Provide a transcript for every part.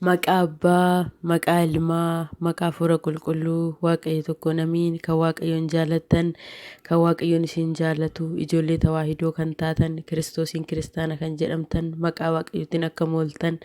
Maqaa Abbaa, maqaa Ilmaa, maqaa Hafuura Qulqulluu, Waaqayyo tokkoon amiin. Kan Waaqayyoon jaallattan, kan Waaqayyoon isin jaallatu, ijoollee tawaahidoo kan taatan, Kiristoosiin kiristaana kan jedhamtan, maqaa Waaqayyootiin akkam ooltan,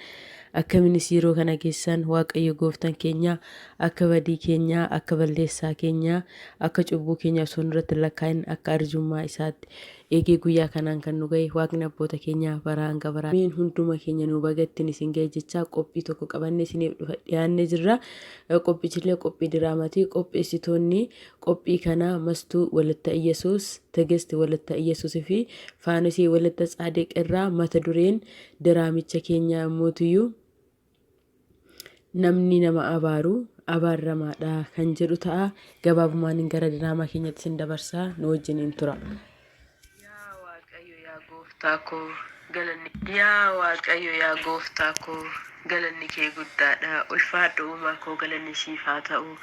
akkaminis yeroo kana keessan Waaqayyo gooftaan keenya akka badii keenyaa, akka balleessaa keenyaa, akka cubbuu keenya osoo nurratti hin lakkaa'in akka arjummaa isaatti eegee guyyaa kanaan kan nu gahe Waaqni abboota keenyaa bara hanga baraa. Amiin. Hunduma keenya nu bagattiin isin gahe jechaa qophii tokko qabannee isiniif dhiyaannee jirra. Qophichillee qophii diraamaatii. Qopheessitoonni qophii kanaa Mastuu Walatta Iyesuus, Tigist Walatta Iyesuusii fi Faanosii Walatta Tsaadiq irraa mata dureen diraamicha keenyaa yommuutiyyuu namni nama abaaru abaaramaadha kan jedhu ta'a. Gabaabumaan gara diraamaa keenyatti isin dabarsaa, nu wajjiniin tura. Yaa Waaqayyo yaa gooftaa koo galanni kee guddaadha. Ulfaadhu uumaa koo galanni siif haa ta'u.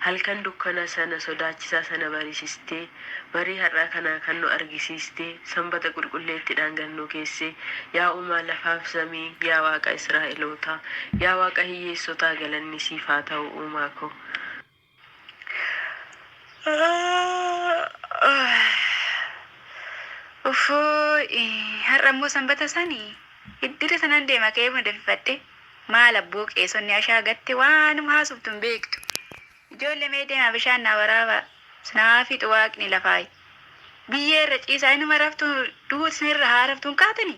Halkan dukkana sana sodaachisaa sana barisiistee barii har'aa kanaa kan nu argisiistee sanbata qulqulleettiidhaan gannoo keessee yaa uumaa lafaaf samii yaa Waaqa Israa'elootaa yaa Waaqa hiyyeessotaa galanni siif haa ta'u uumaa koo. Har'a immoo sanbata sanii iddira sanan deema ka'ee buna dafifadhe maal abboo qeessonni ashaagatte waanuma haasoftu hin beektu. Ijoollee mee deemaa bishaan naa waraabaa sinaa fi Waaqni lafaayi. Biyyee irra ciisaa inuma raftu duut sinirra haa raftuun kaatani.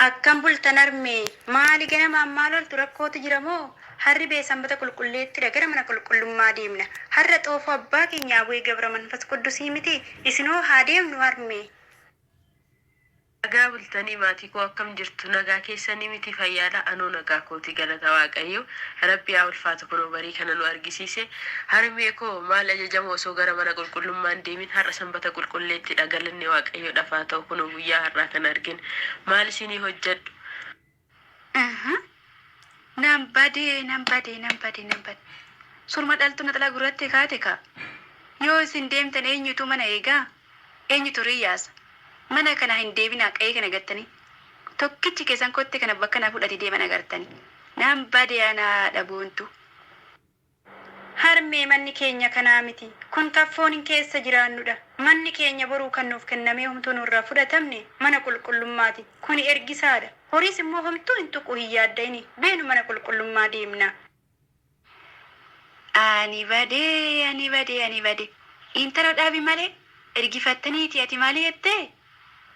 Akkam bultan armee maali ganamaan maal oltu rakkootu jira moo harri bee sanbata qulqulleettidha gara mana qulqullummaa deemna. Har'a xoofoo abbaa keenyaa bu'ee gabra manfas quddusii miti isinoo haa deemnu armee. Nagaa bultanii maatii koo akkam jirtu? Nagaa keessanii miti fayyaadha. Anoo nagaa kooti galata Waaqayyo. Rabbi yaa ulfaatu kunoo barii kana nu argisiise. Harmee koo maal ajajamoo osoo gara mana qulqullummaan deemin har'a sanbata qulqulleettidha galanni Waaqayyo dhafaa ta'u kunoo guyyaa har'aa kan argin. Maal isinii hojjedhu? Nan badee. Surma dhaltu naxala gurratti kaate ka. Yoo isin deemtan eenyutu mana eegaa? Eenyutu riyyaasa? Mana kana hin deebinaa qe'ee kana gattanii. Tokkichi keessan kotte kana bakka na fudhate deeman agartanii. Nan badee anaa dhabuuntu. Harmee manni keenya kanaa miti. Kun kaffoon keessa jiraannudha. Manni keenya boruu kan nuuf kennamee homtuu nurraa fudhatamne mana qulqullummaati. Kuni ergisaadha. Horiis immoo homtuu hin tuqu hin yaadda'ini. Beenu mana qulqullummaa deemna. Ani badee. Intala dhaabi malee ergifattaniiti ati maali jettee?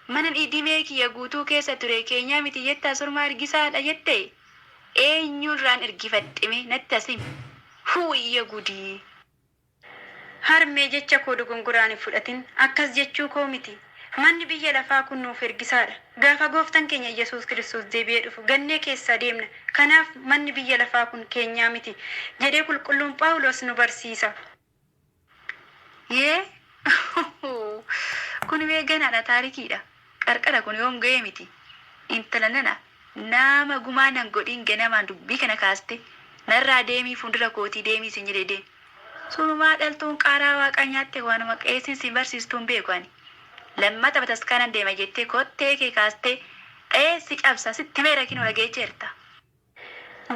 Mana dhidhimee kiyya guutuu keessa ture keenyaa miti jettaa surmaa ergisaadha jettee? Eenyurraan ergifadhime natti asim. Huyya gudii. Harmee jecha koo dogongoraan hin fudhatin. Akkas jechuu koo miti. Manni biyya lafaa kun nuuf ergisaadha. Gaafa gooftaan keenya Yesuus Kiristoos deebi'ee dhufu gannee keessa deemna. Kanaaf manni biyya lafaa kun keenyaa miti. Jedhee qulqulluun Phaawulos nu barsiisa. Yee? Kun beekanaadha taarikiidha. Qarqara kun yoom ga'ee miti. Intala nana nama gumaa nan godhin ganamaan dubbii kana kaaste narraa deemii fuuldura kootii deemii sin jedhee deemi. Sunumaa dhaltuun qaaraa Waaqa nyaatte waanuma qeessin sin barsiistuun beeku ani. Lammata bataskaanan deema jettee kottee kee kaastee dheessi cabsa sitti meera kinoo dhageecheerta.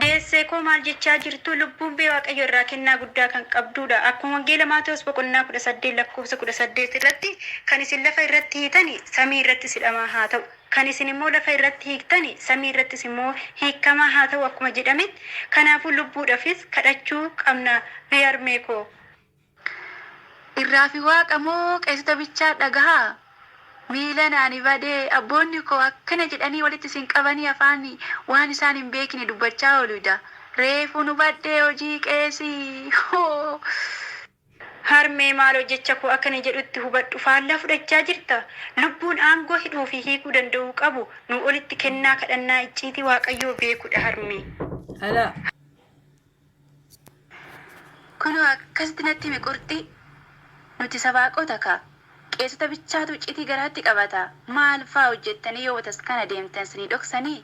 Deessee koo maal jechaa jirtu lubbuun bee Waaqayyo irraa kennaa guddaa kan qabdudha. Akkuma wangeela Maatewos boqonnaa 18 lakkoofsa 18 irratti kan isin lafa irratti hiitani samii irrattis hidhamaa haa ta'u. Kan isin immoo lafa irratti hiiktani samii irrattis immoo hiikamaa haa ta'u akkuma jedhametti. Kanaafuu lubbuudhaafis kadhachuu qabna harmee koo. Irraa fi Waaqa moo qeessota bichaa dhagahaa? miila naani badee abboonni koo akkana jedhanii walitti sin qabanii afaanii waan isaan hin beekne dubbachaa ooludha. Reefu nu baddee hojii qeesii. Harmee maaloo jecha koo akkana jedhutti hubadhu faallaa fudhachaa jirta. Lubbuun aangoo hidhuu fi hiikuu danda'uu qabu nu olitti kennaa kadhannaa icciitii Waaqayyoo beekudha harmee. Ala. Kunoo akkasitti natti hime qurxii. Nuti sabaaqota kaa. Qeessota bichaatu icciitii garaatti qabata. Maal fa'aa hojjettanii yoo watas kana deemtan sinii dhoksanii?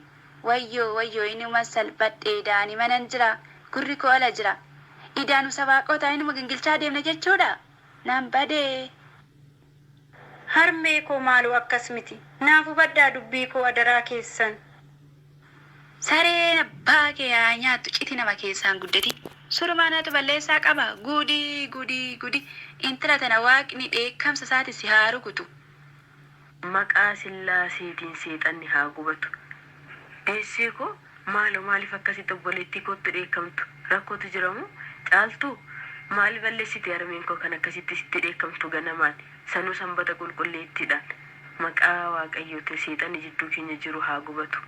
Wayyoo inuma salphadhee daanii manan jira. Gurri koo ala jira. Idaanu sabaaqota inuma gingilchaa deemna jechuudha. Naan badee. Harmee koo maaloo akkas miti. Naaf hubadhaa dubbii koo adaraa keessan. Sareen abbaa kee haa nyaattu icciitii nama keessaan guddati. Surmaanaatu balleessaa qaba. Gudi. Intala tana waaqni dheekkamsa isaati si haa rukutu. Maqaa Sillaaseetiin seexanni haa gubatu. Deessee koo maaliif akkasitti obboleettii kootti dheekkamtu? Rakkootu jiramu? Caaltuu maali balleessiti harmeen koo kan akkasitti sitti dheekkamtu ganamaan? Sanuu sanbata qulqulleettiidhaan. Maqaa Waaqayyootiin seexanni jidduu keenya jiru haa gubatu.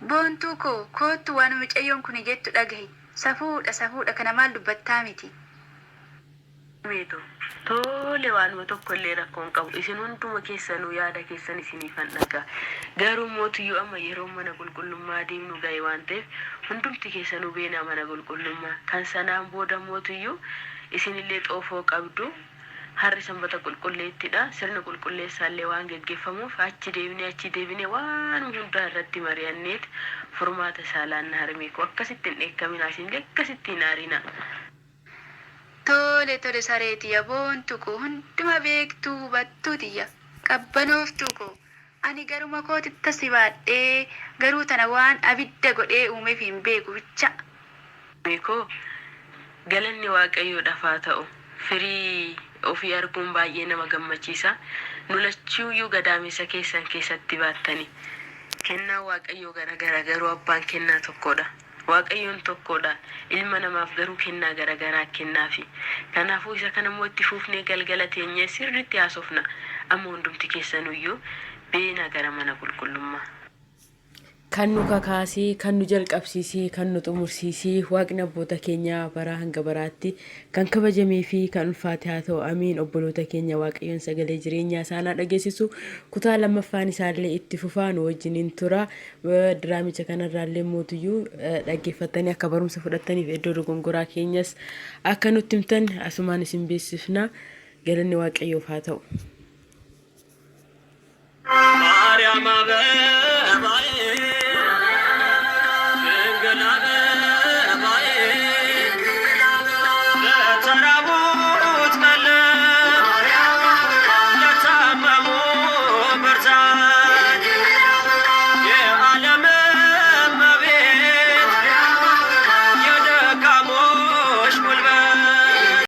Boontuu koo koottu waan mucayyoon kun jettu dhagahi. Safuudha kana maal dubbattaa miti. Meeto tole waanuma tokkollee rakkoon qabu isin hunduma keessanuu yaada keessan isiniifan dhagaa. Garuu mootiyyuu amma yeroo mana qulqullummaa deemnu ga'e waan ta'eef hundumti keessanuu beenaa mana qulqullummaa. Kan sanaan booda mootiyyuu isinillee xoofoo qabdu. Harri sanbata qulqulleettidha. Sirna qulqulleessaallee waan geggeeffamuuf achi deebinee waan hundaa irratti mari'anneet furmaata isaa laanna harmee koo akkasitti hin dheekkaminaa isinillee akkasitti hin aarina. Tole sareetiya boontu koo hunduma beektuu hubattuutiyya qabbanooftuu koo ani garuma kootitta si baadhee garuu tana waan abidda godhee uumeef hin beeku bicha. Meekoo galanni Waaqayyoodhaaf haa ta'u firii ofii arguun baay'ee nama gammachiisa. Nu lachuuyyuu gadaamessa keessan keessatti baattani. Kennaa Waaqayyoo garagara garuu abbaan kennaa tokkodha. Waaqayyoon tokkodha. Ilma namaaf garuu kennaa garagaraa kennaafi. Kanaafuu isa kanammoo itti fuufnee galgala teenyee sirriitti haasofna. Amma hundumti keessanuyyuu beenaa gara mana qulqullummaa. Kan nu kakaasee, kan nu jalqabsiisee, kan nu xumursiisee waaqni abboota keenya baraa hanga baraatti kan kabajamee fi kan ulfaate haa ta'u amiin. Obboloota keenya Waaqayyoon sagalee jireenyaa isaanaa dhageessisu kutaa lammaffaan isaallee itti fufaa nu wajjiniin tura. Diraamicha kanarraallee mootiyyuu dhaggeeffatanii akka barumsa fudhataniif iddoo dogongoraa keenyas akka nutti himtan asumaan isin beeksifna. Galanni Waaqayyoof haa ta'u.